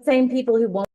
Same people who won't.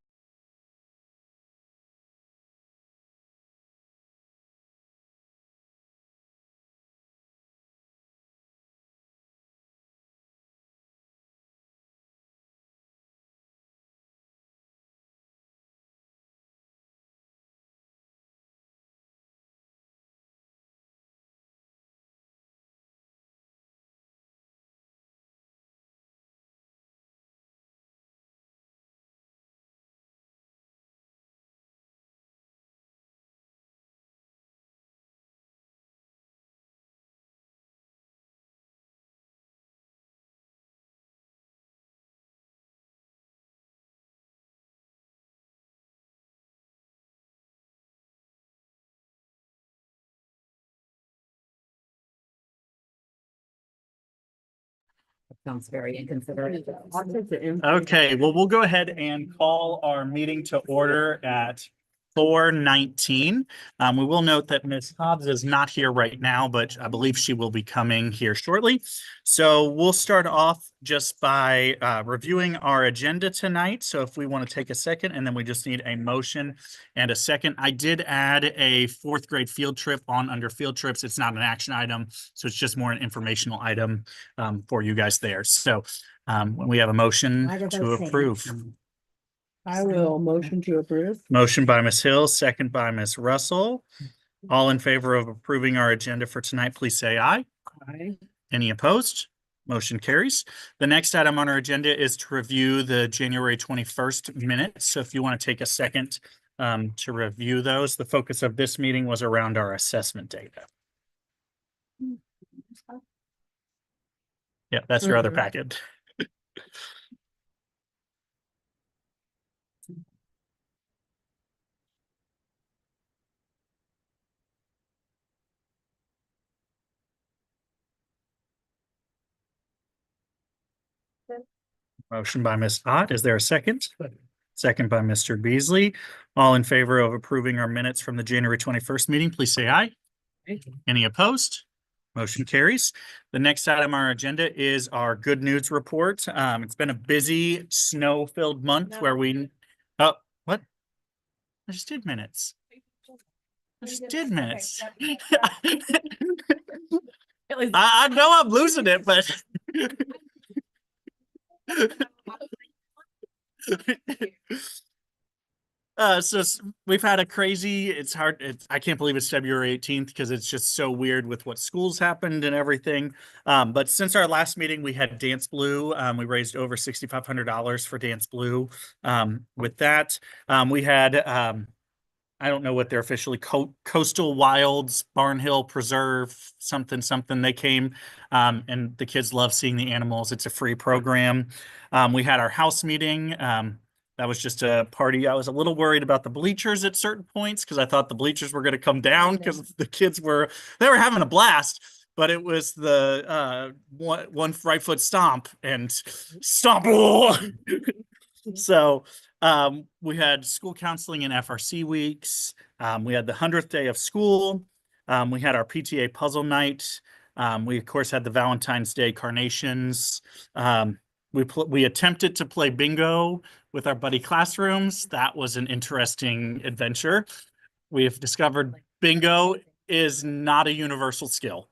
Sounds very inconsiderate. Okay, well, we'll go ahead and call our meeting to order at 4:19. We will note that Ms. Hobbs is not here right now, but I believe she will be coming here shortly. So we'll start off just by reviewing our agenda tonight. So if we want to take a second, and then we just need a motion and a second. I did add a fourth grade field trip on under field trips. It's not an action item, so it's just more an informational item for you guys there. So when we have a motion to approve. I will motion to approve. Motion by Ms. Hill, second by Ms. Russell. All in favor of approving our agenda for tonight, please say aye. Aye. Any opposed? Motion carries. The next item on our agenda is to review the January 21st minutes. So if you want to take a second to review those, the focus of this meeting was around our assessment data. Yeah, that's your other packet. Motion by Ms. Ott. Is there a second? Second by Mr. Beasley. All in favor of approving our minutes from the January 21st meeting, please say aye. Any opposed? Motion carries. The next item on our agenda is our good news report. It's been a busy snow-filled month where we, oh, what? I just did minutes. I just did minutes. I know I'm losing it, but so we've had a crazy, it's hard, I can't believe it's February 18th because it's just so weird with what schools happened and everything. But since our last meeting, we had Dance Blue. We raised over $6,500 for Dance Blue. With that, we had, I don't know what they're officially, Coastal Wilds, Barnhill Preserve, something. They came, and the kids love seeing the animals. It's a free program. We had our house meeting. That was just a party. I was a little worried about the bleachers at certain points because I thought the bleachers were going to come down because the kids were having a blast. But it was the one right foot stomp and stomp. So we had school counseling and FRC weeks. We had the 100th day of school. We had our PTA puzzle night. We of course had the Valentine's Day carnations. We attempted to play bingo with our buddy classrooms. That was an interesting adventure. We have discovered bingo is not a universal skill.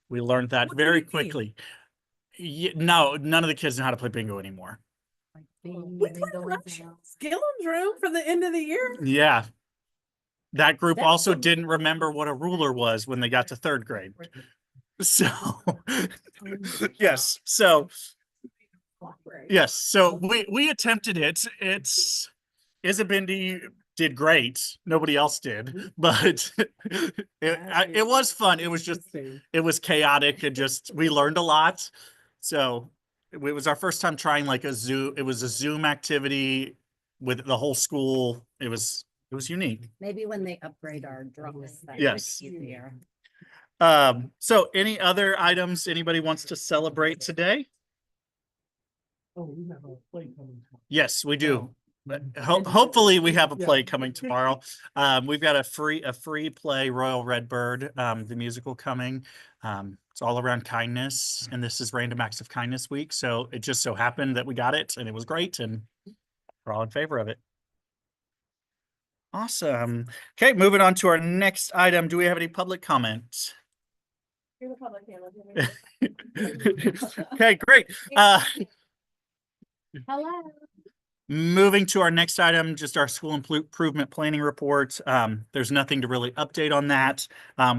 We learned that very quickly. No, none of the kids know how to play bingo anymore. Skillum's room for the end of the year. Yeah. That group also didn't remember what a ruler was when they got to third grade. So, yes. So, yes. So we attempted it. Isabindi did great. Nobody else did, but it was fun. It was chaotic and we learned a lot. So it was our first time trying like a Zoom activity with the whole school. It was unique. Maybe when they upgrade our drums. Yes. So any other items anybody wants to celebrate today? Oh, we have a play coming. Yes, we do. But hopefully we have a play coming tomorrow. We've got a free play, Royal Redbird, the musical coming. It's all around kindness, and this is Random Acts of Kindness Week. So it just so happened that we got it, and it was great. And We're all in favor of it. Awesome. Okay, moving on to our next item. Do we have any public comments? You're the public handler. Okay, great. Hello. Moving to our next item, just our school improvement planning report. There's nothing to really update on that.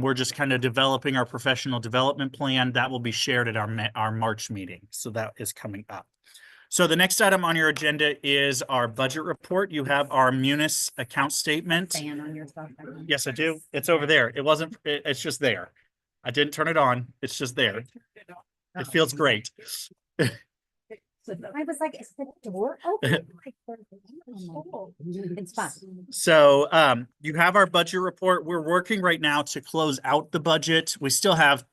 We're just kind of developing our professional development plan that will be shared at our March meeting. So that is coming up. So the next item on your agenda is our budget report. You have our Munis account statement. Fan on yourself. Yes, I do. It's over there. It's just there. I didn't turn it on. It's just there. It feels great. I was like, is the door open? It's fine. So you have our budget report. We're working right now to close out the budget. We still have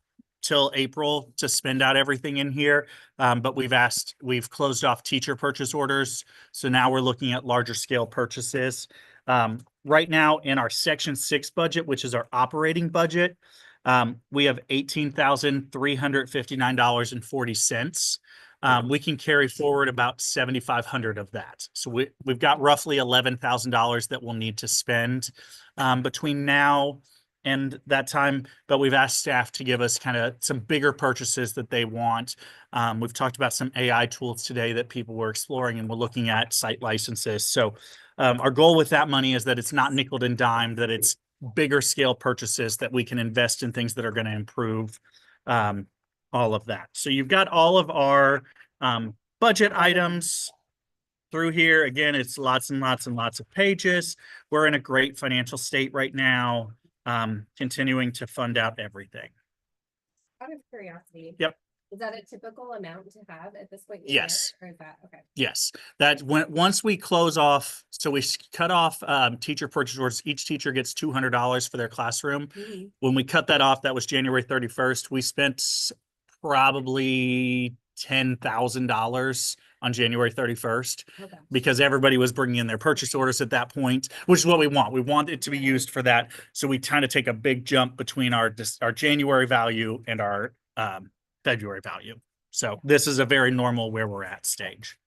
till April to spend out everything in here. But we've closed off teacher purchase orders. So now we're looking at larger scale purchases. Right now in our section 6 budget, which is our operating budget, we have $18,359.40. We can carry forward about 7,500 of that. So we've got roughly $11,000 that we'll need to spend between now and that time, but we've asked staff to give us kind of some bigger purchases that they want. We've talked about some AI tools today that people were exploring, and we're looking at site licenses. So our goal with that money is that it's not nickel and dimed, that it's bigger scale purchases that we can invest in things that are going to improve all of that. So you've got all of our budget items through here. Again, it's lots and lots and lots of pages. We're in a great financial state right now, continuing to fund out everything. Out of curiosity. Yep. Is that a typical amount to have at this point? in the Yes. year, or is that, okay. Yes, that once we close off, so we cut off teacher purchase orders, each teacher gets $200 for their classroom. Mhm. When we cut that off, that was January 31st. We spent probably $10,000 on January 31st Okay. because everybody was bringing in their purchase orders at that point, which is what we want. We want it to be used for that. So we kind of take a big jump between our January value and our February value. So this is a very normal where we're at stage.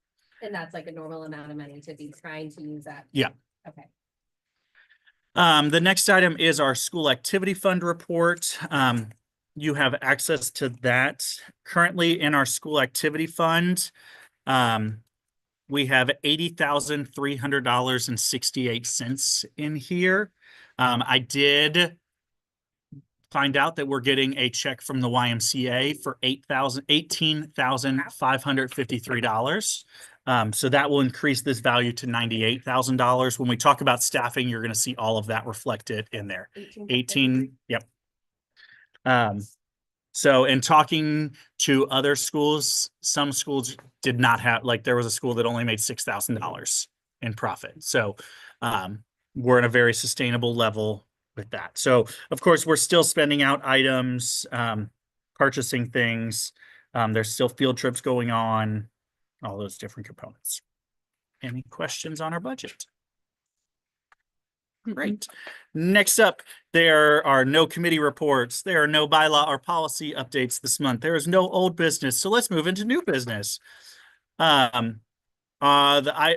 And that's like a normal amount of money to be trying to use that? Yeah. Okay. The next item is our school activity fund report. You have access to that. Currently in our school activity fund, we have $80,300.68 in here. I did find out that we're getting a check from the YMCA for $18,553. So that will increase this value to $98,000. When we talk about staffing, you're going to see all of that reflected in there. 18, yep. So in talking to other schools, some schools did not have, like there was a school that only made $6,000 in profit. So we're in a very sustainable level with that. So of course, we're still spending out items, purchasing things. There's still field trips going on, all those different components. Any questions on our budget? Great. Next up, there are no committee reports. There are no bylaw or policy updates this month. There is no old business. So let's move into new business. The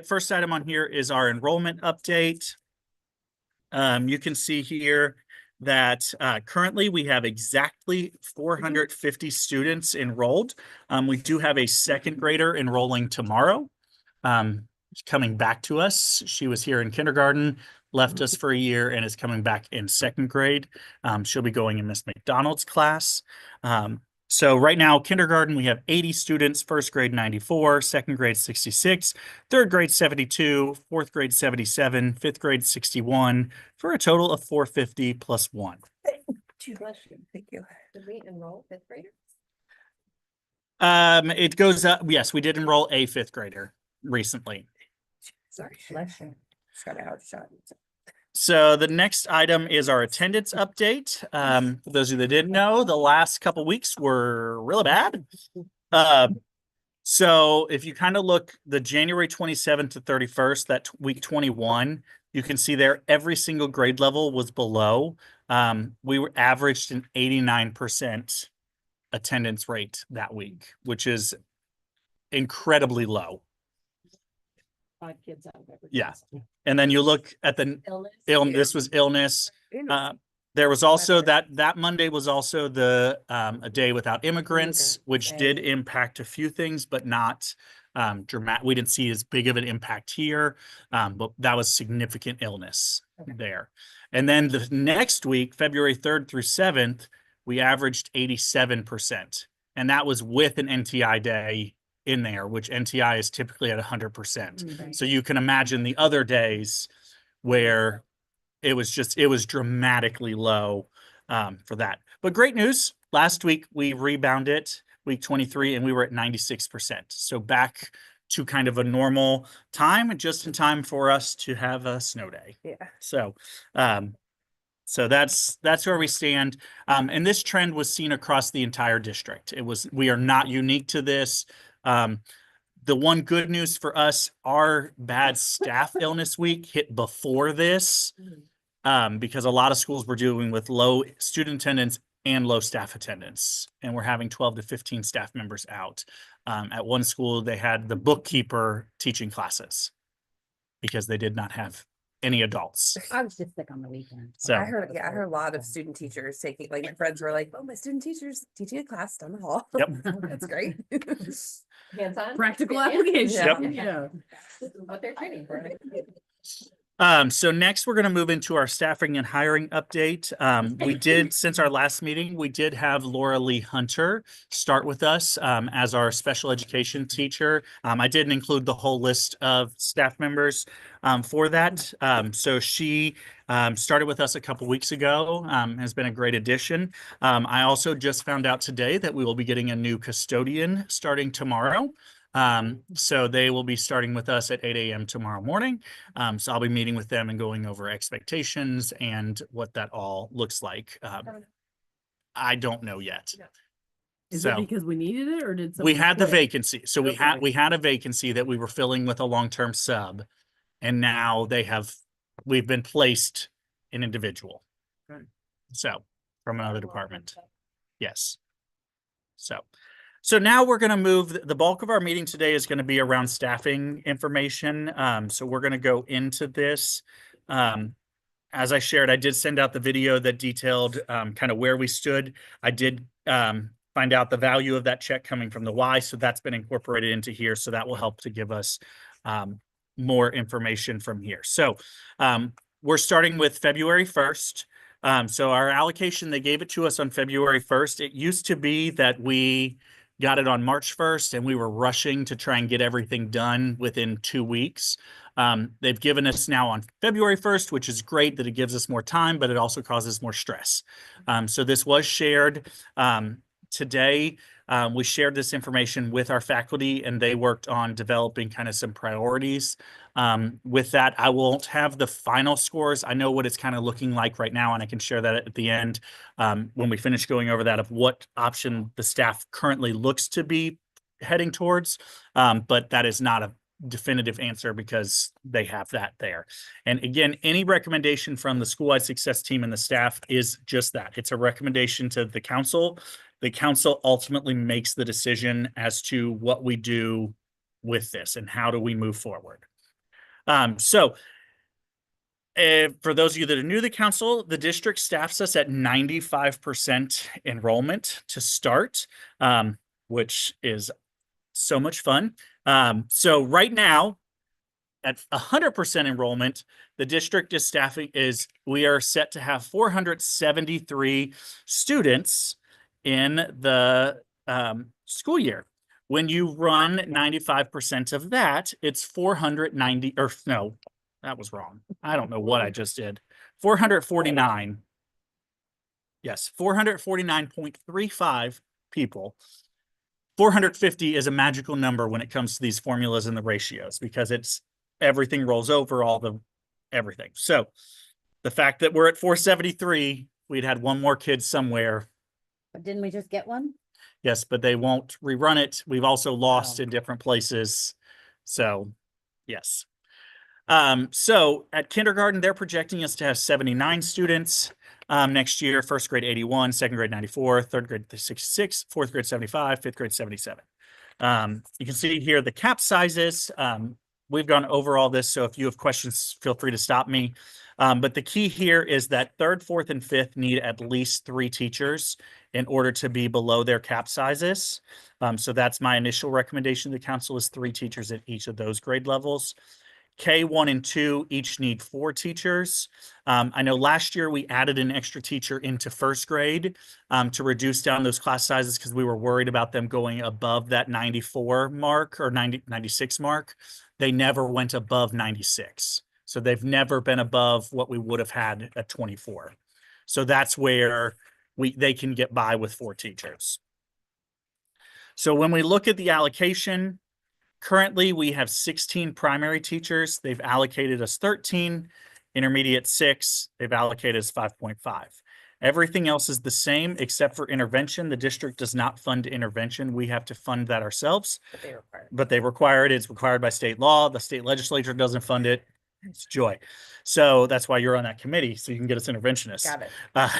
first item on here is our enrollment update. You can see here that currently we have exactly 450 students enrolled. We do have a second grader enrolling tomorrow. Coming back to us. She was here in kindergarten, left us for a year, and is coming back in second grade. She'll be going in Miss McDonald's class. So right now, kindergarten, we have 80 students, first grade 94, second grade 66, third grade 72, fourth grade 77, fifth grade 61, for a total of 450 plus 1. Thank you. Did we enroll fifth graders? It goes up. Yes, we did enroll a fifth grader recently. Sorry. So the next item is our attendance update. For those of you that didn't know, the last couple weeks were really bad. So if you kind of look the January 27th to 31st, that week 21, you can see there every single grade level was below. We were averaged an 89% attendance rate that week, which is incredibly low. 5 kids out of every. Yeah. class. And then you look at the Illness. this was illness. Illness. There was also Weather. that Monday was also the a day without immigrants, which did Right. impact a few things, but not dramatic. We didn't see as big of an impact here, but that was significant illness Okay. there. And then the next week, February 3rd through 7th, we averaged 87%, and that was with an NTI day in there, which NTI is typically at 100%. Right. So you can imagine the other days where it was dramatically low for that. But great news. Last week we rebounded week 23 and we were at 96%. So back to kind of a normal time, just in time for us to have a snow day. Yeah. So that's where we stand. And this trend was seen across the entire district. We are not unique to this. The one good news for us, our bad staff illness week hit before this, because a lot of schools were dealing with low student attendance and low staff attendance, and we're having 12 to 15 staff members out. At one school, they had the bookkeeper teaching classes because they did not have any adults. I was just sick on the weekend. So I heard a lot of student teachers taking, like my friends were like, oh, my student teacher's teaching a class down the hall. Yep. That's great. Hands-on. Practical Yeah. application, Yeah. yeah. This is what they're training for. So next we're going to move into our staffing and hiring update. We did, since our last meeting, we did have Laura Lee Hunter start with us as our special education teacher. I didn't include the whole list of staff members for that. So she started with us a couple weeks ago, has been a great addition. I also just found out today that we will be getting a new custodian starting tomorrow. So they will be starting with us at 8 a.m. tomorrow morning. So I'll be meeting with them and going over expectations and what that all looks like. I don't know yet. Is So it because we needed it or did we someone had the quit? vacancy. So Okay. we had a vacancy that we were filling with a long-term sub, and now we've been placed an individual. Right. So from another department. Yes. So now we're going to move, the bulk of our meeting today is going to be around staffing information. So we're going to go into this. As I shared, I did send out the video that detailed kind of where we stood. I did find out the value of that check coming from the Y. So that's been incorporated into here. So that will help to give us more information from here. So we're starting with February 1st. So our allocation, they gave it to us on February 1st. It used to be that we got it on March 1st and we were rushing to try and get everything done within 2 weeks. They've given us now on February 1st, which is great that it gives us more time, but it also causes more stress. So this was shared today. We shared this information with our faculty and they worked on developing kind of some priorities. With that, I won't have the final scores. I know what it's kind of looking like right now, and I can share that at the end when we finish going over that of what option the staff currently looks to be heading towards. But that is not a definitive answer because they have that there. And again, any recommendation from the school-wide success team and the staff is just that. It's a recommendation to the council. The council ultimately makes the decision as to what we do with this and how do we move forward. For those of you that are new to the council, the district staffs us at 95% enrollment to start, which is so much fun. So right now, at 100% enrollment, the district we are set to have 473 students in the school year. When you run 95% of that, it's 490, or no, that was wrong. I don't know what I just did. 449. Yes, 449.35 people. 450 is a magical number when it comes to these formulas and the ratios because everything rolls over everything. So the fact that we're at 473, we'd had one more kid somewhere. But didn't we just get one? Yes, but they won't rerun it. We've also lost in different places. So, yes. So at kindergarten, they're projecting us to have 79 students next year. First grade 81, second grade 94, third grade 66, fourth grade 75, fifth grade 77. You can see here the cap sizes. we've gone over all this, so if you have questions, feel free to stop me. But the key here is that third, fourth, and fifth need at least 3 teachers in order to be below their cap sizes. So that's my initial recommendation to the council is 3 teachers at each of those grade levels. K1 and 2 each need 4 teachers. I know last year we added an extra teacher into first grade to reduce down those class sizes because we were worried about them going above that 94 mark or 96 mark. They never went above 96. So they've never been above what we would have had at 24. So that's where they can get by with 4 teachers. So when we look at the allocation, currently, we have 16 primary teachers. They've allocated us 13, intermediate 6. They've allocated us 5.5. Everything else is the same except for intervention. The district does not fund intervention. We have to fund that ourselves, but they require it. It's required by state law. The state legislature doesn't fund it. It's joy. So that's why you're on that committee, so you can get us interventionists. Got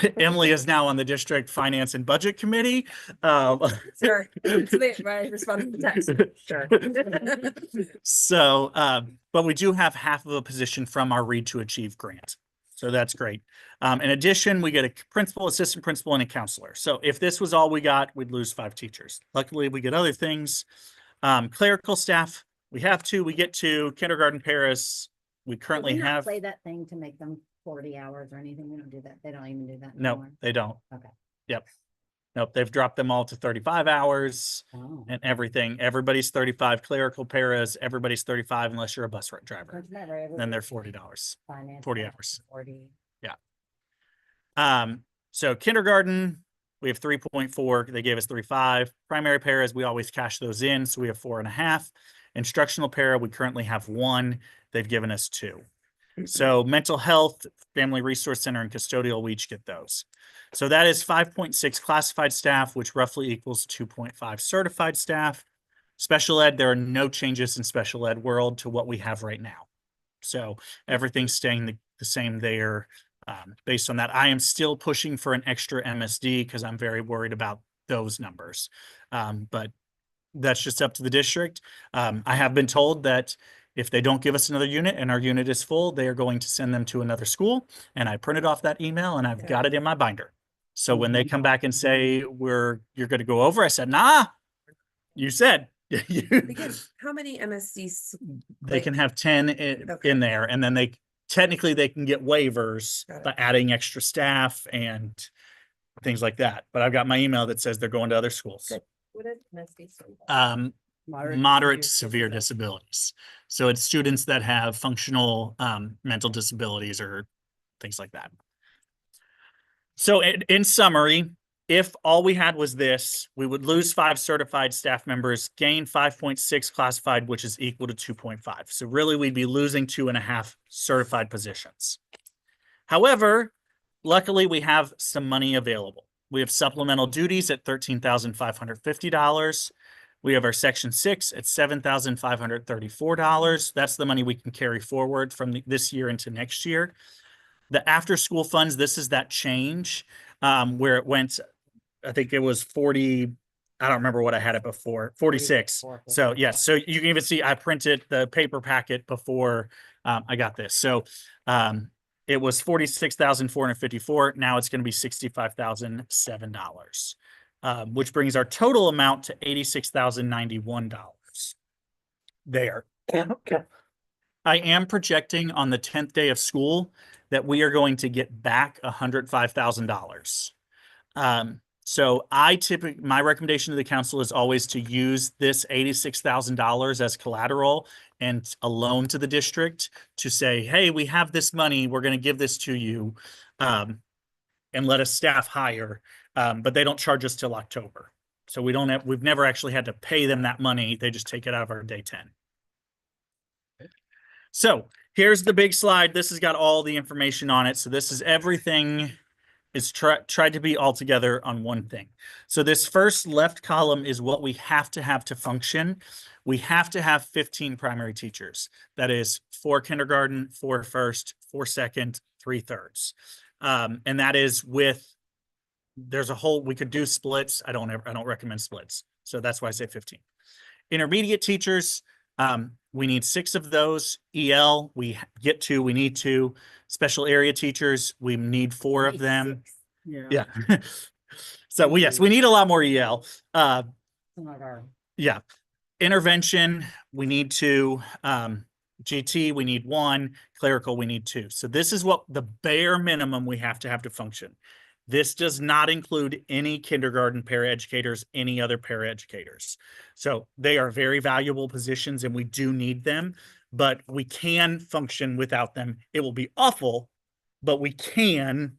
it. Emily is now on the district finance and budget committee. Sure. So my response to the text. Sure. So, but we do have half of a position from our Read to Achieve grant. So that's great. In addition, we get a principal, assistant principal, and a counselor. So if this was all we got, we'd lose 5 teachers. Luckily, we get other things. Clerical staff, we have 2. We get 2. Kindergarten paras, we currently Did we not have. Play that thing to make them 40 hours or anything. We don't do that. They don't even do that No, anymore. they don't. Okay. Yep. Nope, they've dropped them all to 35 hours Oh. and everything. Everybody's 35 clerical paras. Everybody's 35 unless you're a bus driver. Don't you remember Then they're everybody $40. finance 40 got hours. 40. So kindergarten, we have 3.4. They gave us 3.5. Primary paras, we always cash those in, so we have 4.5. Instructional para, we currently have 1. They've given us 2. So mental health, family resource center, and custodial, we each get those. So that is 5.6 classified staff, which roughly equals 2.5 certified staff. Special ed, there are no changes in special ed world to what we have right now. So everything's staying the same there. Based on that, I am still pushing for an extra MSD because I'm very worried about those numbers. But that's just up to the district. I have been told that if they don't give us another unit and our unit is full, they are going to send them to another school. And I printed off that email and I've got it in my binder. So when they come back and say, you're going to go over, I said, nah, you said. Because how many MSDs? They can have 10 Okay. in there, and then they technically can get waivers Got it. by adding extra staff and things like that. But I've got my email that says they're going to other schools. Good. What is MSD stand for? Moderate to severe disabilities. So it's students that have functional mental disabilities or things like that. So in summary, if all we had was this, we would lose 5 certified staff members, gain 5.6 classified, which is equal to 2.5. So really we'd be losing 2.5 certified positions. However, luckily we have some money available. We have supplemental duties at $13,550. We have our section 6 at $7,534. That's the money we can carry forward from this year into next year. The after school funds, this is that change where it went, I think it was 40, I don't remember what I had it before, 46. So yeah, so you can even see I printed the paper packet before I got this. So it was $46,454. Now it's going to be $65,007, which brings our total amount to $86,091 there. I am projecting on the 10th day of school that we are going to get back $105,000. So my recommendation to the council is always to use this $86,000 as collateral and a loan to the district to say, hey, we have this money, we're going to give this to you, and let us staff hire, but they don't charge us till October. So we've never actually had to pay them that money. They just take it out of our day 10. So here's the big slide. This has got all the information on it. So this is everything is tried to be all together on one thing. So this first left column is what we have to function. We have to have 15 primary teachers. That is 4 kindergarten, 4 first, 4 second, 3 thirds. And that is with, we could do splits. I don't recommend splits. So that's why I say 15. Intermediate teachers, we need 6 of those. EL, we get 2, we need 2. Special area teachers, we need 4 of them. Yeah. Yeah. So we, yes, we need a lot more EL. Some of our, Yeah. Intervention, we need 2. GT, we need 1. Clerical, we need 2. So this is what the bare minimum we have to function. This does not include any kindergarten paraeducators, any other paraeducators. So they are very valuable positions and we do need them, but we can function without them. It will be awful, but we can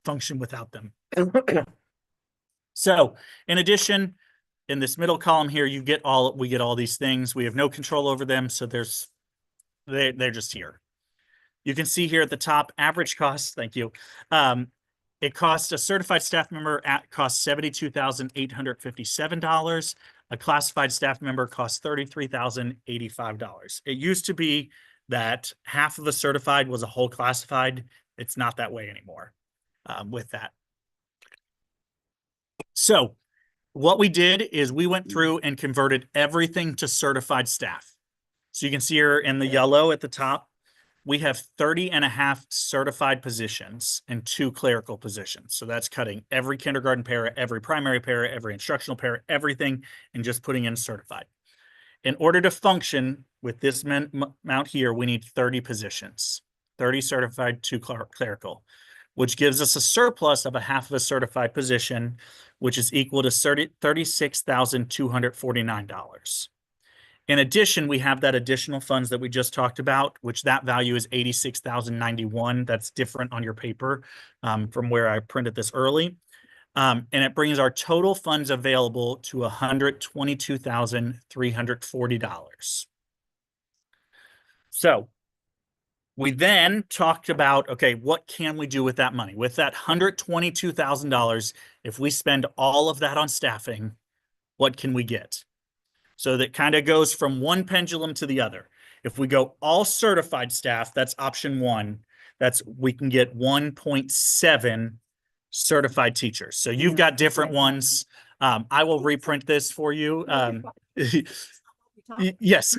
function without them. So in addition, in this middle column here, we get all these things. We have no control over them. So they're just here. You can see here at the top, average cost. Thank you. It costs a certified staff member costs $72,857. A classified staff member costs $33,085. It used to be that half of a certified was a whole classified. It's not that way anymore with that. So what we did is we went through and converted everything to certified staff. So you can see here in the yellow at the top, we have 30.5 certified positions and 2 clerical positions. So that's cutting every kindergarten para, every primary para, every instructional para, everything, and just putting in certified. In order to function with this amount here, we need 30 positions, 30 certified, 2 clerical, which gives us a surplus of a half of a certified position, which is equal to $36,249. In addition, we have that additional funds that we just talked about, which that value is $86,091. That's different on your paper from where I printed this early. And it brings our total funds available to $122,340. So we then talked about, okay, what can we do with that money? With that $122,000, if we spend all of that on staffing, what can we get? So that kind of goes from one pendulum to the other. If we go all certified staff, that's option 1. We can get 1.7 certified teachers. So you've got different ones. I will reprint this for you. Yes,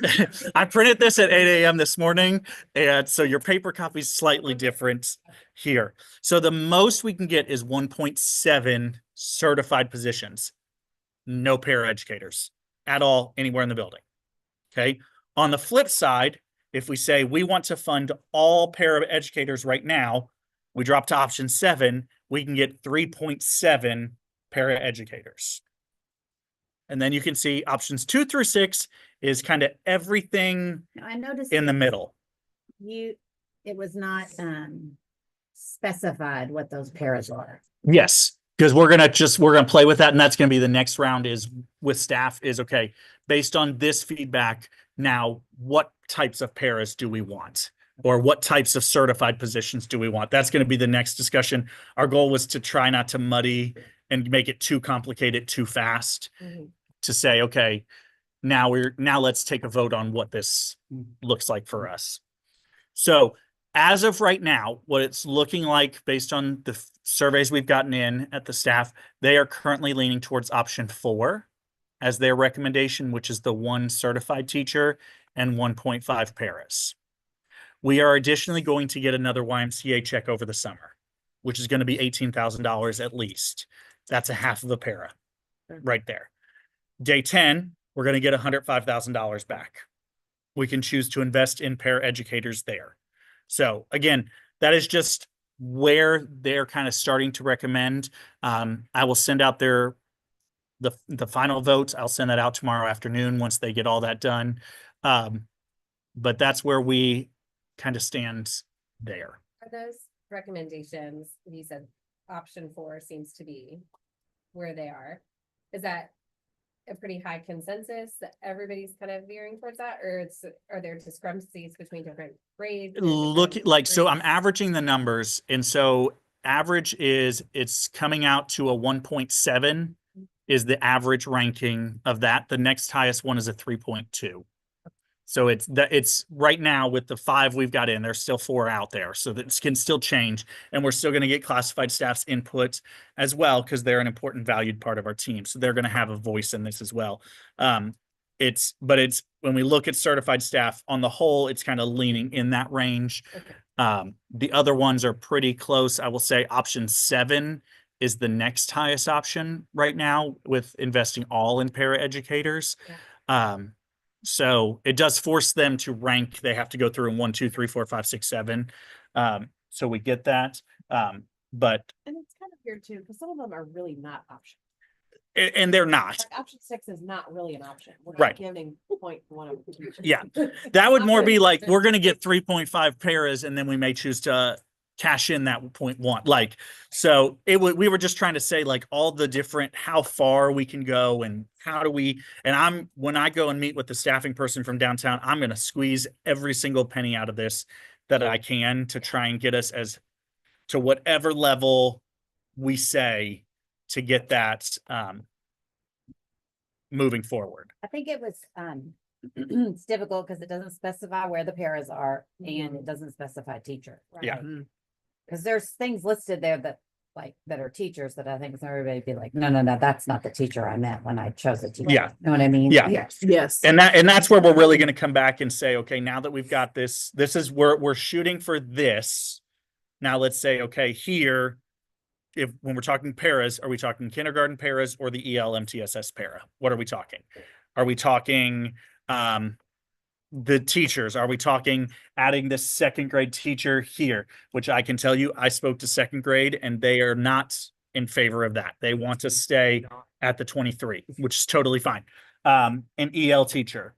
I printed this at 8 a.m. this morning. And so your paper copy is slightly different here. So the most we can get is 1.7 certified positions. No paraeducators at all anywhere in the building. Okay. On the flip side, if we say we want to fund all paraeducators right now, we drop to option 7, we can get 3.7 paraeducators. And then you can see options 2 through 6 is kind of everything I noticed in the middle. it was not specified what those paras are. Yes, because we're gonna play with that, and that's gonna be the next round is with staff is okay, based on this feedback, now what types of paras do we want? Or what types of certified positions do we want? That's going to be the next discussion. Our goal was to try not to muddy and make it too complicated too fast to say, okay, now let's take a vote on what this looks like for us. So as of right now, what it's looking like based on the surveys we've gotten in at the staff, they are currently leaning towards option 4 as their recommendation, which is the 1 certified teacher and 1.5 paras. We are additionally going to get another YMCA check over the summer, which is going to be $18,000 at least. That's a half of a para right there. Day 10, we're going to get $105,000 back. We can choose to invest in paraeducators there. So again, that is just where they're kind of starting to recommend. I will send out the final votes. I'll send that out tomorrow afternoon once they get all that done. But that's where we kind of stand there. Are those recommendations, you said option 4 seems to be where they are. Is that a pretty high consensus that everybody's kind of veering towards that, or are there discrepancies between different grades? So I'm averaging the numbers, and so average is it's coming out to a 1.7 is the average ranking of that. The next highest one is a 3.2. So it's right now with the 5 we've got in, there's still 4 out there. So this can still change. And we're still going to get classified staff's input as well, because they're an important valued part of our team. So they're going to have a voice in this as well. But it's when we look at certified staff on the whole, it's kind of leaning in that range. Okay. The other ones are pretty close. I will say option 7 is the next highest option right now with investing all in paraeducators. So it does force them to rank. They have to go through in 1, 2, 3, 4, 5, 6, 7. So we get that. But And it's kind of weird too, because some of them are really not options. and they're not. Like option 6 is not really an option. We're Right. not giving point one of the teachers. Yeah. That would more be like, we're going to get 3.5 paras and then we may choose to cash in that 0.1. Like, so we were just trying to say like all the different, how far we can go and how do we, and when I go and meet with the staffing person from downtown, I'm going to squeeze every single penny out of this that I can to try and get us as to whatever level we say to get that, moving forward. I think it was, it's difficult because it doesn't specify where the paras are and it doesn't specify teacher. Yeah. Mhm. Because there's things listed there that that are teachers that I think everybody be like, no, that's not the teacher I meant when I chose a teacher. Yeah. Know what I mean? Yeah. Yes. And that's where we're really going to come back and say, okay, now that we've got this is where we're shooting for this. Now let's say, okay, here, when we're talking paras, are we talking kindergarten paras or the EL MTSS para? What are we talking? Are we talking the teachers? Are we talking adding the second grade teacher here? Which I can tell you, I spoke to second grade and they are not in favor of that. They want to stay at the 23, which is totally fine. An EL teacher,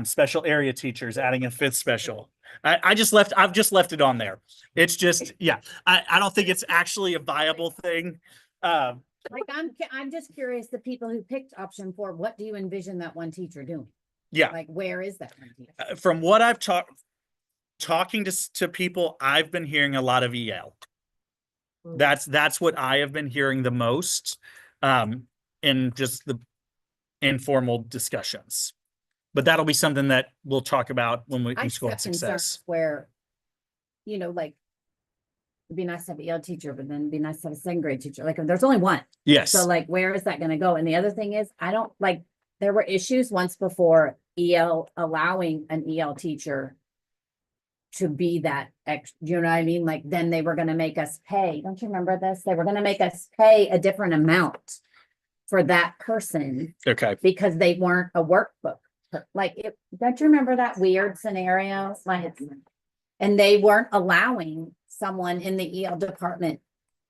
special area teachers, adding a 5th special. I've just left it on there. It's just, yeah, I don't think it's actually a viable thing. Like I'm just curious, the people who picked option 4, what do you envision that one teacher doing? Yeah. Like, where is that one teacher? From what I've talking to people, I've been hearing a lot of EL. That's what I have been hearing the most, in just the informal discussions. But that'll be something that we'll talk about when we I score have success. concerns where, like, it'd be nice to have an EL teacher, but then it'd be nice to have a second grade teacher. Like, there's only one. Yes. So like, where is that gonna go? And the other thing is, I don't like, there were issues once before EL allowing an EL teacher to be that you know what I mean? Like, then they were gonna make us pay. Don't you remember this? They were gonna make us pay a different amount for that person Okay. because they weren't a workbook. Like, don't you remember that weird scenario? Like, and they weren't allowing someone in the EL department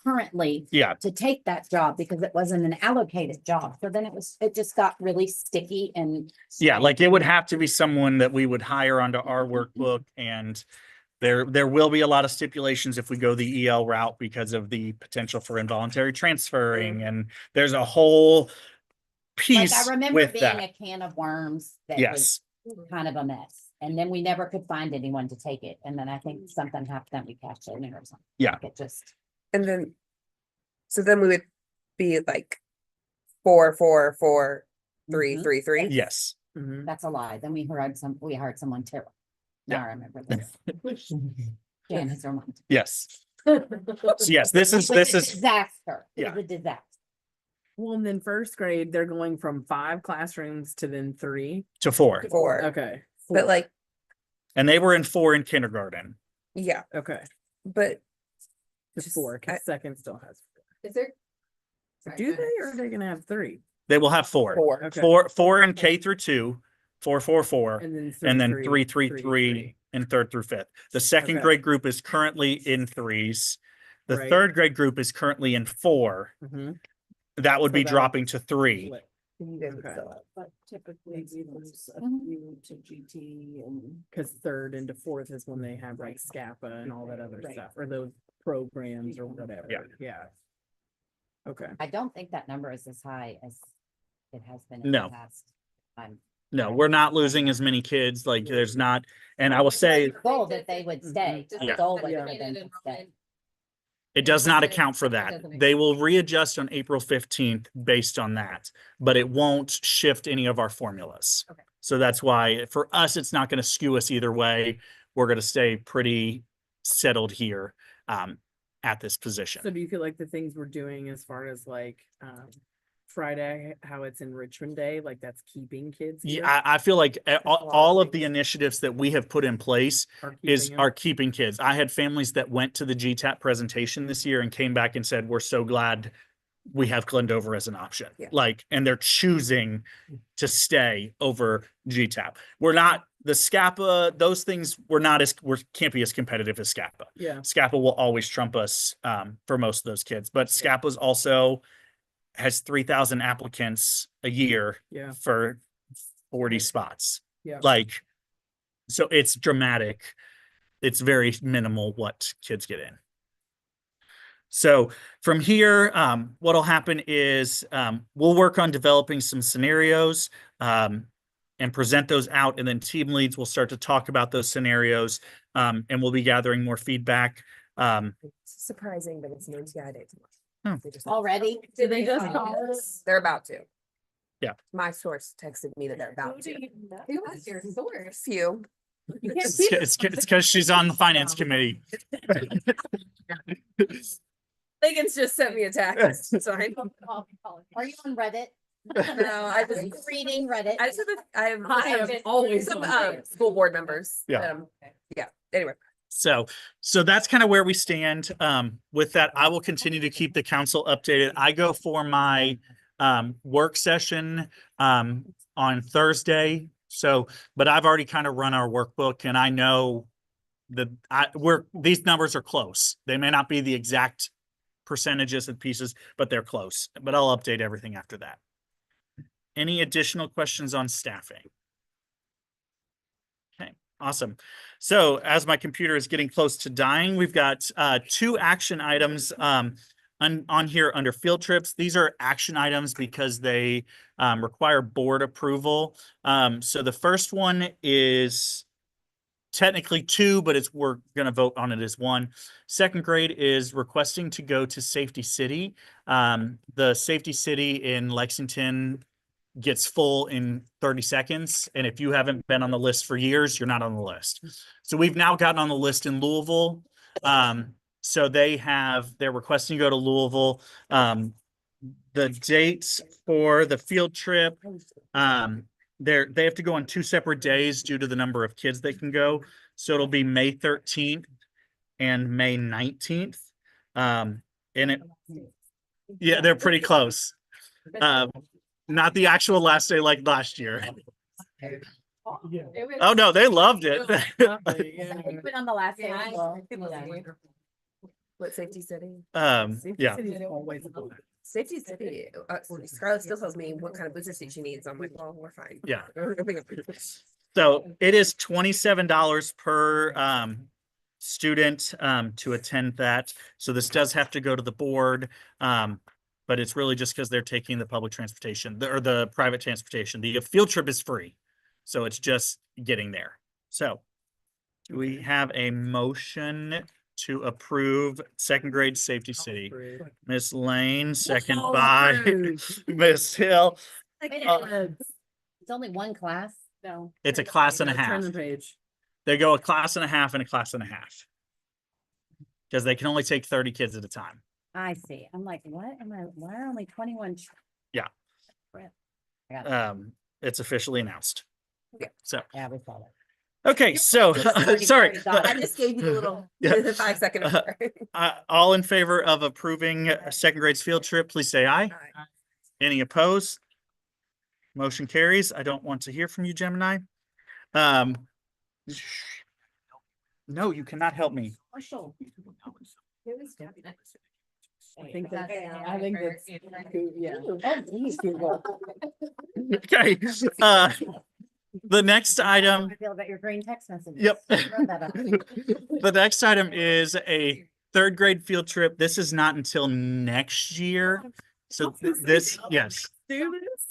currently Yeah. to take that job because it wasn't an allocated job. So then it just got really sticky and. Yeah, like it would have to be someone that we would hire onto our workbook, and there will be a lot of stipulations if we go the EL route because of the potential for involuntary transferring, and there's a whole Like, piece I remember with being that. a can of worms that Yes. was kind of a mess. And then we never could find anyone to take it. And then I think something happened that we cashed it in or something. Yeah. Like, it just, And then, so then we would be like 4, 4, 4, 3, Mhm. 3, 3. Yes. Mhm. that's a lie. Then we hired someone terrible. Now I remember this. Janice Vermont. Yes. So yes, this is Disaster. It Yeah. was a disaster. Well, and then first grade, they're going from 5 classrooms to then 3. to 4. 4. Okay. But like, And they were in 4 in kindergarten. yeah, Okay. but To Just- 4, I- because second still has 4. Is there? Sorry, Do go ahead. they, or are they gonna have 3? They will have 4. 4. Okay. Four in K through 2, 4, 4, 4, And then and then 3, 3, 3, 3 in 3rd through 5th. The second Okay. grade group is currently in 3s. The Right. 3rd grade group is currently in 4. Mhm. That would So be that would dropping to 3. Flip. You guys would Okay. still have. But typically we lose a Mhm. few to GT and. Because 3rd into 4th is when they have like SCAPA and all that other Right. stuff, or those programs or whatever. Yeah. Yeah. Okay. I don't think that number is as high as it has been in No. the past. No, we're not losing as many kids. Like there's not, and I will say Goal that they would stay. Just The Yeah. goal was Yeah. for them to stay. Enrollment. it does not It account for that. doesn't They will readjust on April 15th based on that, but it won't shift any of our formulas. Okay. So that's why for us, it's not going to skew us either way. We're going to stay pretty settled here at this So position. do you feel like the things we're doing as far as like Friday, how it's in Richmond Day, like that's keeping kids here? Yeah, I feel like lot of all of the things. initiatives that we have put in place are keeping kids. I had families that went to the GTAP presentation this year and came back and said, we're so glad we have Glendover as an option. Yeah. Like, and they're choosing to stay over GTAP. We're not the SCAPA, those things can't be as competitive as SCAPA. Yeah, SCAPA will always trump us for most of those kids, but SCAPA's also has 3,000 applicants a year yeah, for 40 spots. yeah. Like, so it's dramatic. It's very minimal what kids get in. So from here, what'll happen is we'll work on developing some scenarios and present those out, and then team leads will start to talk about those scenarios, and we'll be gathering more feedback. It's surprising, but it's an NTI day tomorrow. Oh. They just- Already? Did they just Yes, they're about to. Yeah. My source texted me that they're about to. Who was your source? Few. It's because she's on the finance committee. Megan's just sent me a text, so I. Are you on Reddit? No, I just, Reading Reddit? I just have, I have always some, on school board members. Yeah. Yeah, anyway. So that's kind of where we stand. With that, I will continue to keep the council updated. I go for my work session on Thursday. So, but I've already kind of run our workbook, and I know that these numbers are close. They may not be the exact percentages and pieces, but they're close. But I'll update everything after that. Any additional questions on staffing? Okay, awesome. So as my computer is getting close to dying, we've got 2 action items on here under field trips. These are action items because they require board approval. So the first one is technically 2, but we're going to vote on it as 1. Second grade is requesting to go to Safety City. The Safety City in Lexington gets full in 30 seconds. And if you haven't been on the list for years, you're not on the list. So we've now gotten on the list in Louisville. So they're requesting to go to Louisville. The dates for the field trip, they have to go on 2 separate days due to the number of kids they can go. So it'll be May 13th and May 19th. Yeah, they're pretty close. Not the actual last day like last year. Yeah. Oh no, they loved it. It's been on the last day. Yeah, Well, What Safety City? Yeah. Safety City, Scarlett still tells me what kind of booster seat she needs. I'm like, well, we're fine. Yeah. So it is $27 per student to attend that. So this does have to go to the board. But it's really just because they're taking the public transportation or the private transportation. The field trip is free. So it's just getting there. So do we have a motion to approve second grade Safety City? Miss Lane, second by Miss Hill. It's only one class, so. It's a class and a half. Turn the page. They go a class and a half and a class and a half. Because they can only take 30 kids at a time. I see. I'm like, why are only 21? Yeah. Crap. I got it. It's officially announced. Yeah. So, Yeah, we saw that. okay, so, sorry. I just gave you the little Yeah. 5-second. All in favor of approving a second grade's field trip, please say aye. Any opposed? Motion carries. I don't want to hear from you, Gemini. No, you cannot help me. I think that's, Yeah. I think that's, yeah. Okay, the next item. I feel about your green text messages. Yep. Wrote that up. The next item is a third grade field trip. This is not until next year. So this, yes.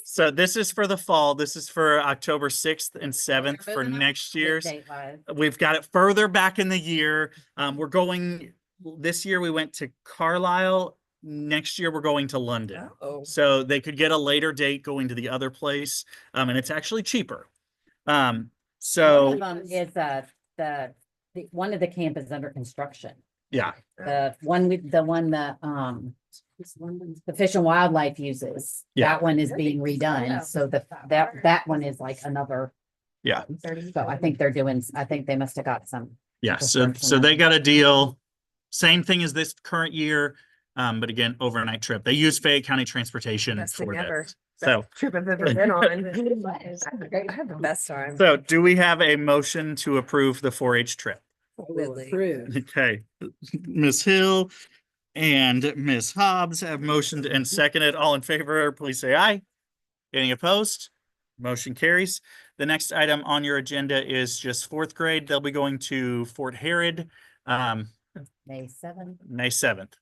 So this is for the fall. This is for October 6th and 7th for next year's. Date-wise. We've got it further back in the year. We're going, this year we went to Carlisle. Next year we're going to London. Oh. So they could get a later date going to the other place. And it's actually cheaper. One So of them is one of the camp is under construction. Yeah, The one with the one that, the Fish and Wildlife uses. Yeah. That one is being redone, so that one is like another. Yeah. So I think they're doing, I think they must have got some. yeah. So infrastructure they money. got a deal. Same thing as this current year. But again, overnight trip. They use Fayette County Transportation Best thing for ever. that. So, Trip I've ever been on. I had the best time. so do we have a motion to approve the 4-H trip? Really. Okay, Ms. Hill and Ms. Hobbs have motioned and seconded. All in favor, please say aye. Any opposed? Motion carries. The next item on your agenda is just 4th grade. They'll be going to Fort Herod, May 7th. May 7th.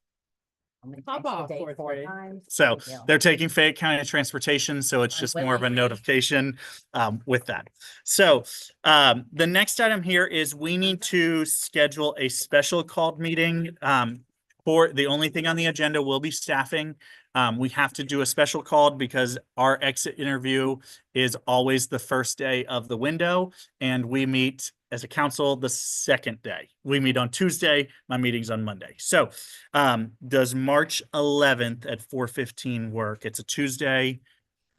Hop off, 4th grade. So they're taking Fayette County Transportation, so it's On just more of a Wednesday. notification with that. So the next item here is we need to schedule a special called meeting. For the only thing on the agenda will be staffing. We have to do a special called because our exit interview is always the first day of the window, and we meet as a council the second day. We meet on Tuesday. My meeting's on Monday. So does March 11th at 4:15 work? It's a Tuesday.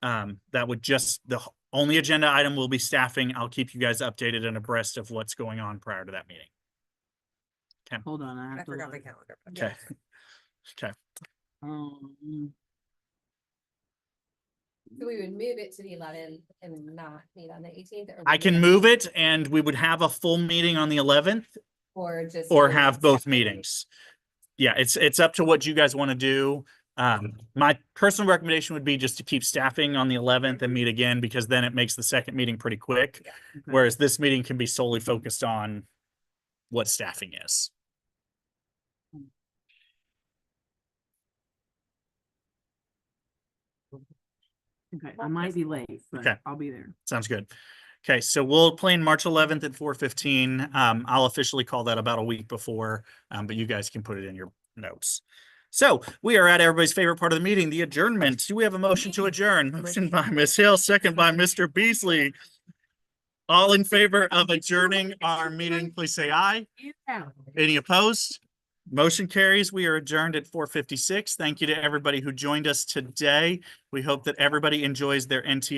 That would just, the only agenda item will be staffing. I'll keep you guys updated and abreast of what's going on prior to that meeting. Hold on, I I have to forgot my look. calendar. Okay. Okay. So we would move it to the 11th and not meet on the 18th? I can move it and we would have a full meeting on the 11th Or just. or do have both separately? meetings. Yeah, it's up to what you guys want to do. My personal recommendation would be just to keep staffing on the 11th and meet again, because then it makes the second meeting pretty quick. Whereas this meeting can be solely focused on what staffing is. Okay, I might be late, Okay. but I'll be there. Sounds good. Okay, so we'll plan March 11th at 4:15. I'll officially call that about a week before, but you guys can put it in your notes. So we are at everybody's favorite part of the meeting, the adjournment. Do we have a motion to adjourn? Motion by Ms. Hill, second by Mr. Beasley. All in favor of adjourning our meeting, please say aye. Yeah. Any opposed? Motion carries. We are adjourned at 4:56. Thank you to everybody who joined us today. We hope that everybody enjoys their NTI